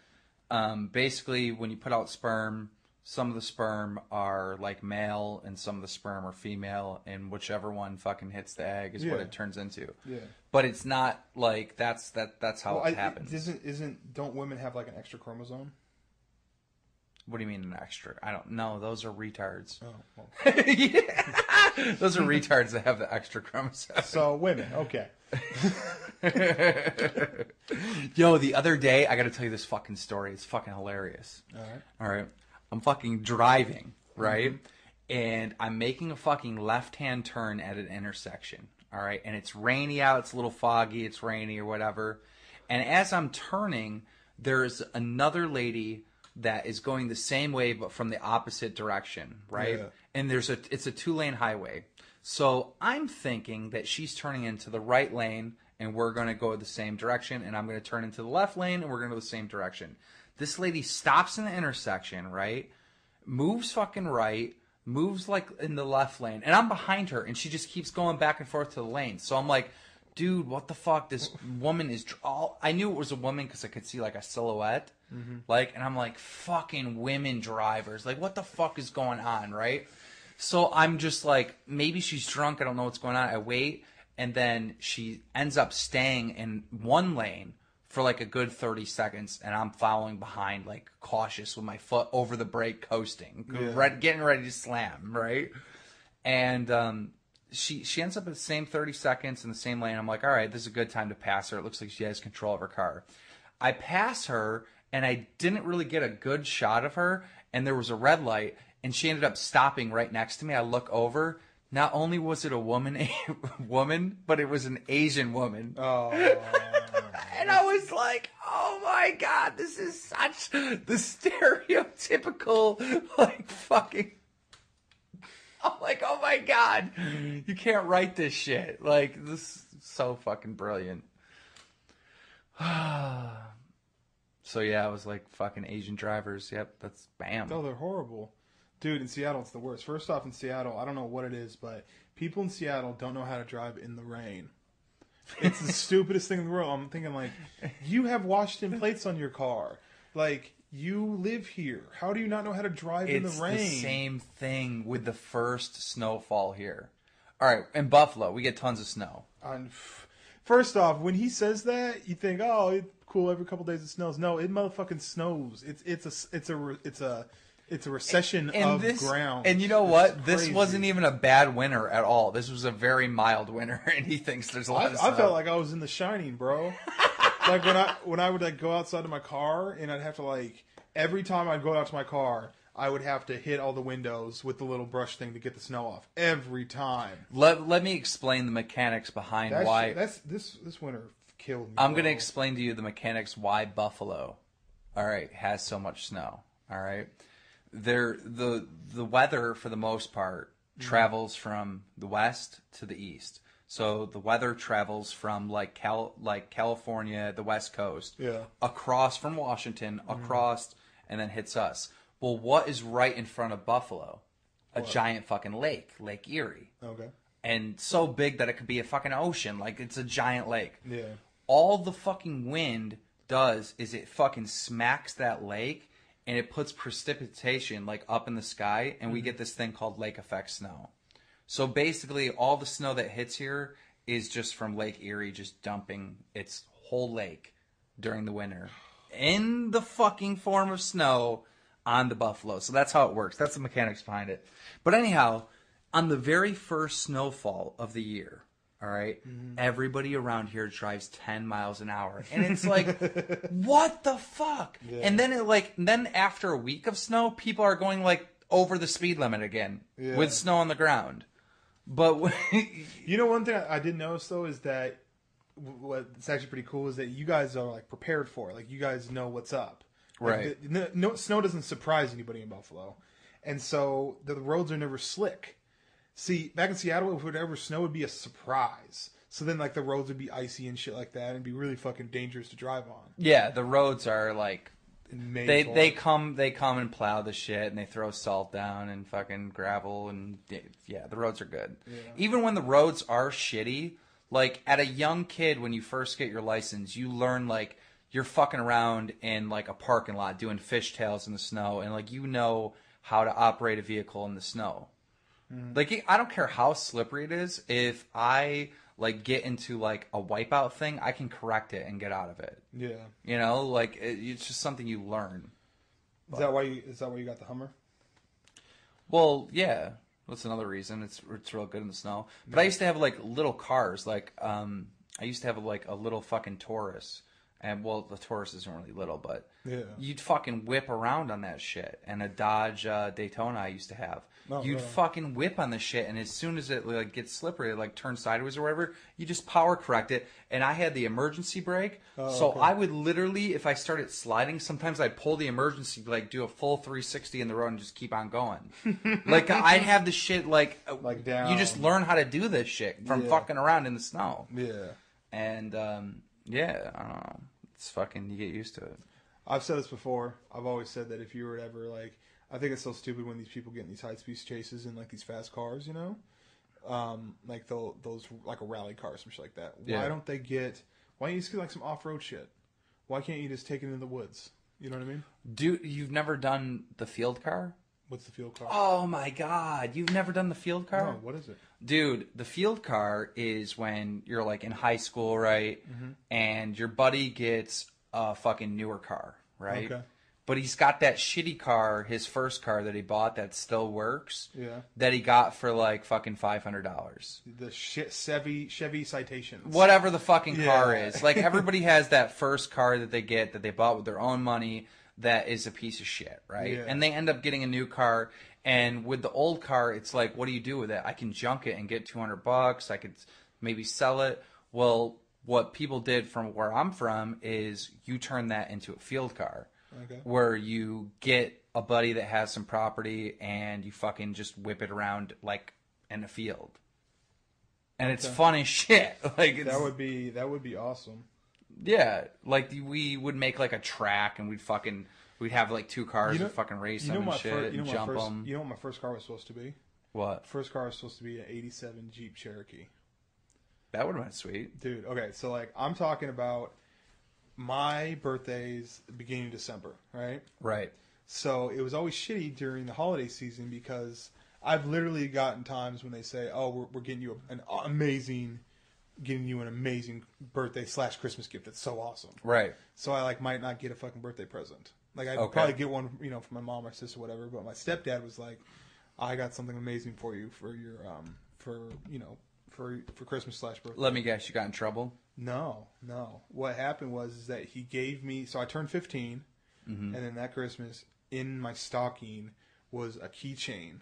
A: basically when you put out sperm, some of the sperm are like male and some of the sperm are female, and whichever one fucking hits the egg is what it turns into. Yeah. But it's not like that's how it happens.
B: Don't women have like an extra chromosome?
A: What do you mean an extra? I don't know. Those are retards.
B: Oh, well.
A: Yeah. Those are retards that have the extra chromosome.
B: So women, okay.
A: Yo, the other day, I got to tell you this fucking story. It's fucking hilarious. All right. I'm fucking driving, right? Mm-hmm. And I'm making a fucking left-hand turn at an intersection. All right. And it's rainy out. It's a little foggy. It's rainy or whatever. And as I'm turning, there's another lady that is going the same way but from the opposite direction, right? Yeah. And it's a 2-lane highway. So I'm thinking that she's turning into the right lane and we're going to go the same direction, and I'm going to turn into the left lane and we're going to go the same direction. This lady stops in the intersection, right? Moves fucking right, moves like in the left lane, and I'm behind her and she just keeps going back and forth to the lane. So I'm like, dude, what the fuck? This woman is... I knew it was a woman because I could see like a silhouette. Mm-hmm. Like, and I'm like, fucking women drivers. Like, what the fuck is going on, right? So I'm just like, maybe she's drunk. I don't know what's going on. I wait, and then she ends up staying in one lane for like a good 30 seconds, and I'm following behind, like, cautious with my foot over the brake, coasting, getting ready to slam, right? And she ends up at the same 30 seconds in the same lane. I'm like, all right, this is a good time to pass her. It looks like she has control of her car. I pass her, and I didn't really get a good shot of her, and there was a red light, and she ended up stopping right next to me. I look over. Not only was it a woman, but it was an Asian woman.
B: Oh.
A: And I was like, oh my my God, this is such the stereotypical, like, fucking... I'm like, oh my God, you can't write this shit. Like, this is so fucking brilliant. So yeah, I was like, fucking Asian drivers. Yep, that's bam.
B: Oh, they're horrible. Dude, in Seattle, it's the worst. First off, in Seattle, I don't know what it is, but people in Seattle don't know how to drive in the rain. It's the stupidest thing in the world. I'm thinking, like, you have Washington plates on your car. Like, you live here. How do you not know how to drive in the rain?
A: It's the same thing with the first snowfall here. All right, in Buffalo, we get tons of snow.
B: First off, when he says that, you think, oh, it's cool. Every couple days it snows. No, it motherfucking snows. It's a recession of ground.
A: And you know what? This wasn't even a bad winter at all. This was a very mild winter, and he thinks there's a lot of snow.
B: I felt like I was in The Shining, bro. Like when I would like go outside of my car, and I'd have to like every time I'd go out to my car, I would have to hit all the windows with the little brush thing to get the snow off every time.
A: Let me explain the mechanics behind why.
B: This winter killed me.
A: I'm going to explain to you the mechanics why Buffalo, all right, has so much snow. All right, the weather for the most part travels from the west to the east. So the weather travels from like California, the West Coast, across from Washington, across, and then hits us. Well, what is right in front of Buffalo? A giant fucking lake, Lake Erie.
B: Okay.
A: And so big that it could be a fucking ocean. Like, it's a giant lake.
B: Yeah.
A: All the fucking wind does is it fucking smacks that lake, and it puts precipitation, like, up in the sky, and we get this thing called lake effect snow. So basically, all the snow that hits here is just from Lake Erie just dumping its whole lake during the winter in the fucking form of snow on the Buffalo. So that's how it works. That's the mechanics behind it. But anyhow, on the very first snowfall of the year, all right, everybody around here drives 10 miles an hour. And it's like, what the fuck? Yeah. And then after a week of snow, people are going like over the speed limit again with snow on the ground. But
B: you know, one thing I did notice though is that what's actually pretty cool is that you guys are like prepared for it. Like you guys know what's up.
A: Right.
B: Like, no, snow doesn't surprise anybody in Buffalo, and so the roads are never slick. See, back in Seattle, if it would ever snow, it would be a surprise. So then, like, the roads would be icy and shit like that, and be really fucking dangerous to drive on.
A: Yeah, the roads are like they come and plow the shit, and they throw salt down and fucking gravel, and yeah, the roads are good. Yeah. Even when the roads are shitty, like at a young kid when you first get your license, you learn like you're fucking around in like a parking lot doing fishtails in the snow, and like you know how to operate a vehicle in the snow. Like, I don't care how slippery it is. If I like get into like a wipeout thing, I can correct it and get out of it. Yeah, you know, like it's just something you learn.
B: Is that why you got the Hummer?
A: Well, yeah, that's another reason. It's real good in the snow. But I used to have like little cars. Like I used to have like a little fucking Taurus. And, well, the Taurus isn't really little, but you'd fucking whip around on that shit. And a Dodge Daytona I used to have. You'd fucking whip on the shit, and as soon as it like gets slippery, it like turns sideways or whatever, you just power correct it. And I had the emergency brake, so I would literally, if I started sliding, sometimes I'd pull the emergency, like do a full 360 in the road and just keep on going. Like, I'd have the shit like down. You just learn how to do this shit from fucking around in the snow. Yeah. And, yeah, I don't know. It's fucking, you get used to it.
B: I've said this before. I've always said that if you were ever, like, I think it's so stupid when these people get in these high-speed chases in, like, these fast cars, you know? Like, those, like, a rally car or some shit like that. Why don't you just get, like, some off-road shit? Why can't you just take it into the woods? You know what I mean?
A: Dude, you've never done the field car?
B: What's the field car?
A: Oh, my God. You've never done the field car?
B: No, what is it?
A: Dude, the field car is when you're, like, in high school, right? And your buddy gets a fucking newer car, right? Okay. But he's got that shitty car, his first car that he bought that still works, that he got for, like, fucking $500.
B: The Chevy Citations.
A: Whatever the fucking car is. Like, everybody has that first car that they get that they bought with their own money that is a piece of shit, right? Yeah. And they end up getting a new car. And with the old car, it's like, what do you do with it? I can junk it and get $200. I could maybe sell it. Well, what people did from where I'm from is you turn that into a field car.
B: Okay.
A: Where you get a buddy that has some property and you fucking just whip it around like in a field. And it's fun as shit. Like it's,
B: that would be awesome.
A: Yeah, like we would make like a track and we'd have like two cars and fucking race them and shit and jump them.
B: You know what my first car was supposed to be?
A: What?
B: First car was supposed to be an '87 Jeep Cherokee.
A: That would have been sweet,
B: dude. Okay, so like I'm talking about my birthday's beginning of December, right?
A: Right.
B: So it was always shitty during the holiday season because I've literally gotten times when they say, "Oh, we're getting you an amazing birthday / Christmas gift that's so awesome."
A: Right.
B: So I like might not get a fucking birthday present. Like I'd probably get one, from my mom or sister or whatever. But my stepdad was like, "I got something amazing for you for your for Christmas / birthday."
A: Let me guess, you got in trouble?
B: No. What happened was that he gave me. So I turned 15, and then that Christmas, in my stocking was a keychain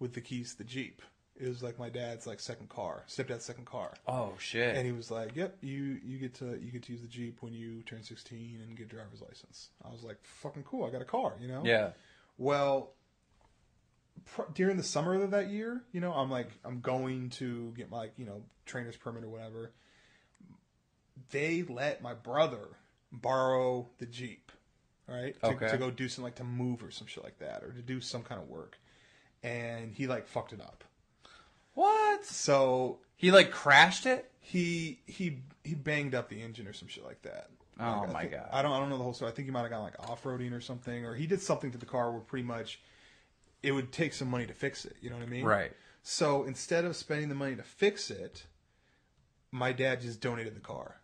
B: with the keys to the Jeep. It was like my dad's stepdad's second car.
A: Oh shit!
B: And he was like, "Yep, you get to use the Jeep when you turn 16 and get a driver's license." I was like, "Fucking cool! I got a car,"
A: Yeah.
B: Well, during the summer of that year, I'm going to get my trainer's permit or whatever. They let my brother borrow the Jeep, right? To go do something to move or some shit like that, or to do some kind of work, and he fucked it up.
A: What?
B: So
A: he crashed it?
B: He banged up the engine or some shit like that.
A: Oh my god!
B: I don't know the whole story. I think he might have gone off-roading or something, or he did something to the car where pretty much it would take some money to fix it. You know what I mean?
A: Right.
B: So instead of spending the money to fix it, my dad just donated the car,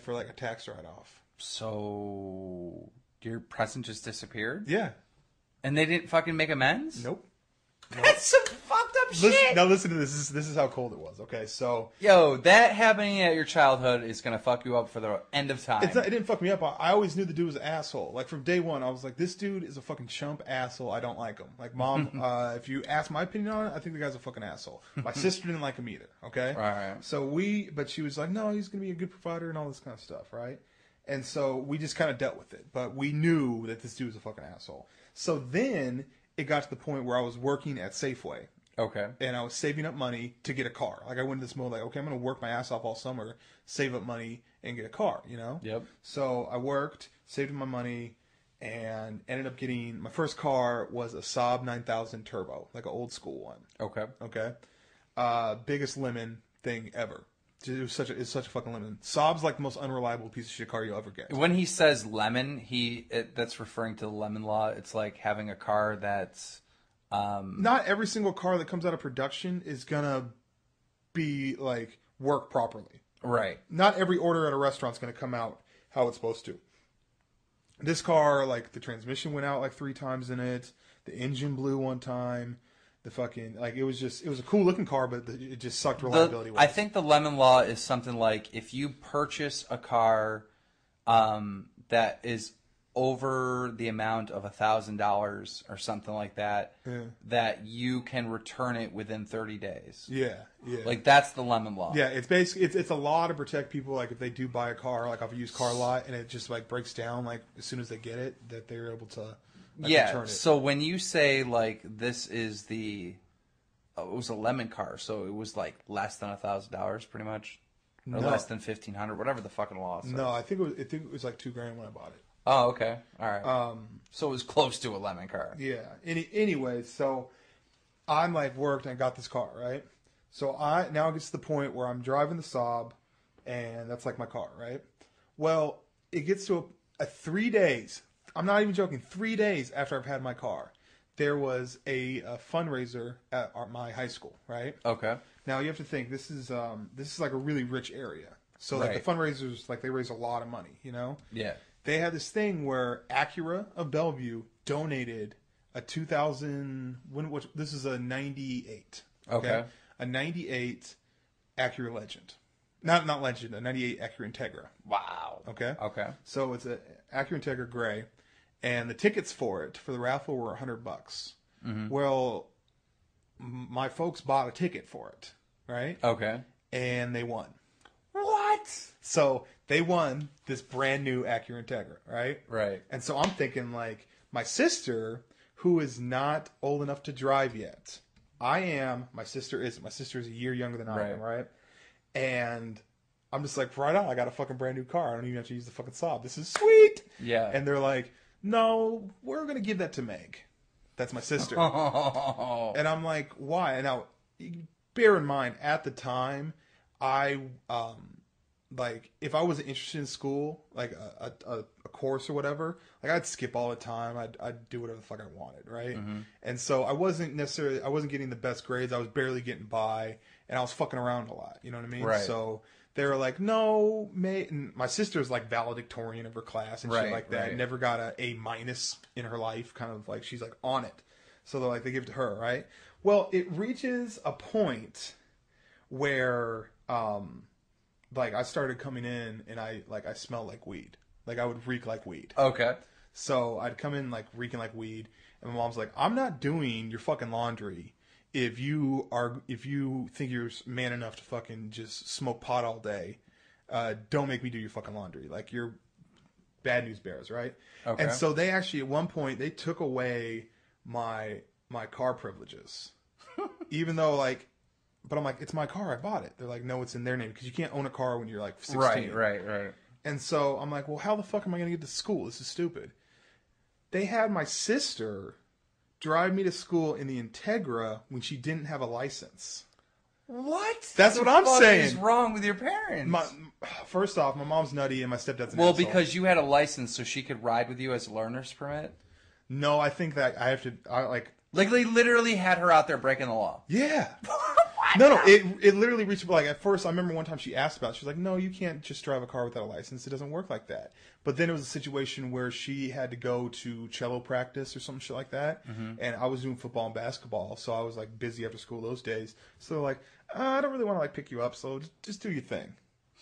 B: for a tax write-off.
A: So your present just disappeared?
B: Yeah.
A: And they didn't fucking make amends?
B: Nope.
A: That's some fucked up shit.
B: Now listen to this. This is how cold it was. Okay, so
A: that happening at your childhood is gonna fuck you up for the end of time.
B: It didn't fuck me up. I always knew the dude was an asshole. From day one, I was like, this dude is a fucking chump asshole. I don't like him. Mom, if you ask my opinion on it, I think the guy's a fucking asshole. My sister didn't like him either. Okay,
A: right.
B: So but she was like, no, he's gonna be a good provider and all this kind of stuff, right? And so we just kind of dealt with it, but we knew that this dude was a fucking asshole. So then it got to the point where I was working at Safeway.
A: Okay.
B: And I was saving up money to get a car. I went into this mode okay, I'm going to work my ass off all summer, save up money, and get a car,
A: Yep.
B: So I worked, saved my money, and ended up getting, my first car was a Saab 9000 Turbo, an old school one.
A: Okay.
B: Okay. Biggest lemon thing ever. It's such a fucking lemon. Saab's the most unreliable piece of shit car you'll ever get.
A: When he says lemon, that's referring to the lemon law. It's like having a car that's...
B: Not every single car that comes out of production is gonna be work properly.
A: Right.
B: Not every order at a restaurant's gonna come out how it's supposed to. This car, the transmission went out 3 times in it. The engine blew one time. The fucking it was a cool looking car, but it just sucked reliability.
A: I think the lemon law is something like if you purchase a car that is over the amount of $1,000 or something like that, that you can return it within 30 days.
B: Yeah.
A: That's the lemon law.
B: Yeah, it's basically it's a law to protect people. If they do buy a car off a used car lot and it just breaks down as soon as they get it, that they're able to return it.
A: So when you say this is it was a lemon car, so it was less than $1,000 pretty much, or less than $1,500, whatever the fucking law says.
B: No, I think it was $2,000 when I bought it.
A: Oh, okay. All right. So it was close to a lemon car.
B: Yeah. Anyway, so I'm worked and I got this car, right? So now it gets to the point where I'm driving the Saab, and that's my car, right? Well, it gets to a 3 days. I'm not even joking. 3 days after I've had my car, there was a fundraiser at my high school, right?
A: Okay.
B: Now you have to think this is a really rich area, so the fundraisers they raise a lot of money,
A: Yeah.
B: They had this thing where Acura of Bellevue donated a 2000. This is a 98.
A: Okay.
B: A 98 Acura Legend, not Legend. A 98 Acura Integra.
A: Wow.
B: Okay.
A: Okay.
B: So it's a Acura Integra gray, and the tickets for the raffle were $100. Mm-hmm. Well, my folks bought a ticket for it, right?
A: Okay.
B: And they won.
A: What?
B: So they won this brand new Acura Integra, right?
A: Right.
B: And so I'm thinking, like, my sister, who is not old enough to drive yet, I am. My sister isn't. My sister is a year younger than I am, right? And I'm just like, right on. I got a fucking brand new car. I don't even have to use the fucking Saab. This is sweet.
A: Yeah.
B: And they're like, no, we're gonna give that to Meg. That's my sister. And I'm like, why? And now, bear in mind, at the time, I like, if I wasn't interested in school, like a course or whatever, like I'd skip all the time. I'd do whatever the fuck I wanted, right?
A: Mm-hmm.
B: And so I wasn't getting the best grades. I was barely getting by, and I was fucking around a lot. You know what I mean?
A: Right.
B: So they were like, no, mate. And my sister's like valedictorian of her class and shit like that.
A: Right.
B: Never got A- in her life. Kind of like, she's like on it. So they're like, they give it to her, right? Well, it reaches a point where, like, I started coming in and I smelled like weed. Like, I would reek like weed.
A: Okay.
B: So I'd come in like reeking like weed, and my mom's like, I'm not doing your fucking laundry if you think you're man enough to fucking just smoke pot all day. Don't make me do your fucking laundry. Like, you're bad news bears, right?
A: Okay.
B: And so they actually, at one point, they took away my car privileges. Even though, like, but I'm like, it's my car, I bought it. They're like, no, it's in their name, because you can't own a car when you're like 16.
A: Right.
B: And so I'm like, well, how the fuck am I going to get to school? This is stupid. They had my sister drive me to school in the Integra when she didn't have a license.
A: What?
B: That's what I'm saying.
A: What is wrong with your parents?
B: First off, my mom's nutty and my stepdad's an
A: well,
B: asshole.
A: because you had a license, so she could ride with you as a learner's permit.
B: No, I think that I have to. Like
A: they literally had her out there breaking the law.
B: Yeah. No, it literally reached, like, at first, I remember one time she asked about it. She was like, no, you can't just drive a car without a license. It doesn't work like that. But then it was a situation where she had to go to cello practice or some shit like that. Mm-hmm. And I was doing football and basketball, so I was, like, busy after school those days. So they're like, I don't really want to, like, pick you up, so just do your thing.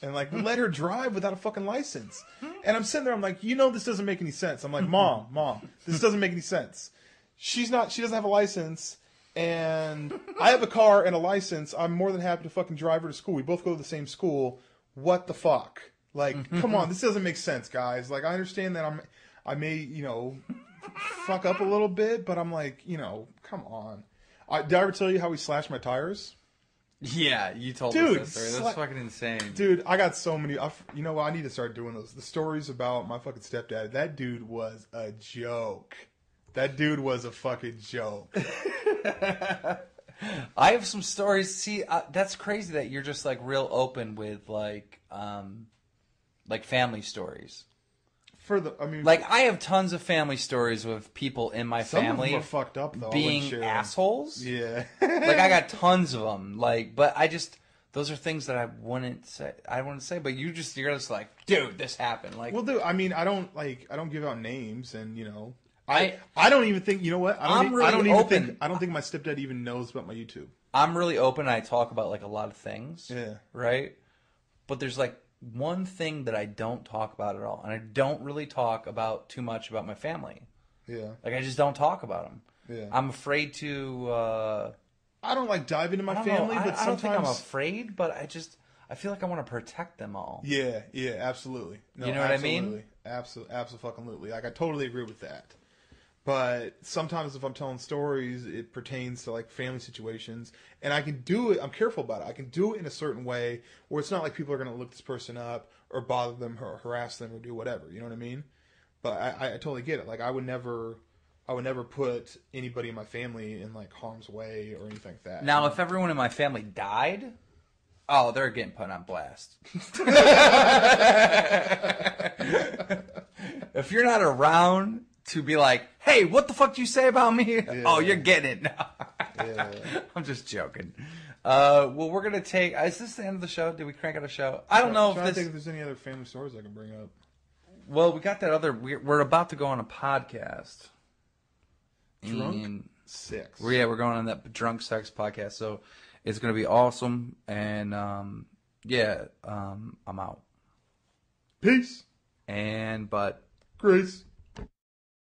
B: And, like, let her drive without a fucking license. And I'm sitting there, I'm like, this doesn't make any sense. I'm like, Mom, this doesn't make any sense. She doesn't have a license. And I have a car and a license. I'm more than happy to fucking drive her to school. We both go to the same school. What the fuck? Like, come on, this doesn't make sense, guys. Like, I understand that I may, fuck up a little bit, but I'm like, come on. Did I ever tell you how we slashed my tires?
A: Yeah, you told
B: Dude,
A: us that story. That's fucking insane.
B: Dude, I got so many. You know what? I need to start doing those. The stories about my fucking stepdad. That dude was a joke. That dude was a fucking joke.
A: I have some stories. See, that's crazy that you're just like real open with like family stories.
B: Like,
A: I have tons of family stories with people in my
B: some
A: family
B: of them are fucked up though.
A: being assholes.
B: Yeah.
A: Like, I got tons of them. Like, but those are things that I wouldn't say. But you're just like, dude, this happened. Like,
B: well, dude, I don't give out names, and I don't even think, you know what? I don't think my stepdad even knows about my YouTube.
A: I'm really open. I talk about like a lot of things.
B: Yeah.
A: Right? But there's like one thing that I don't talk about at all. And I don't really talk about too much about my family.
B: Yeah.
A: Like, I just don't talk about them.
B: Yeah.
A: I'm afraid to...
B: I don't like dive into my family, but sometimes...
A: I don't think I'm afraid, but I feel like I want to protect them all.
B: Yeah, absolutely. No,
A: you know what I mean?
B: Absolutely. Like, I totally agree with that. But sometimes if I'm telling stories, it pertains to, like, family situations. And I can do it, I'm careful about it. I can do it in a certain way where it's not like people are going to look this person up or bother them or harass them or do whatever. You know what I mean? But I totally get it. Like, I would never put anybody in my family in, like, harm's way or anything like that.
A: Now, if everyone in my family died, oh, they're getting put on blast. If you're not around to be like, hey, what the fuck do you say about me? Yeah. Oh, you're getting it now. Yeah. I'm just joking. Well, we're going to take... Is this the end of the show? Did we crank out a show? I don't know
B: if there's any other family stories I can bring up.
A: Well, we got that other... We're about to go on a podcast.
B: Drunk Sex.
A: We're going on that Drunk Sex podcast. So it's going to be awesome. And, I'm out.
B: Peace.
A: But...
B: Grace.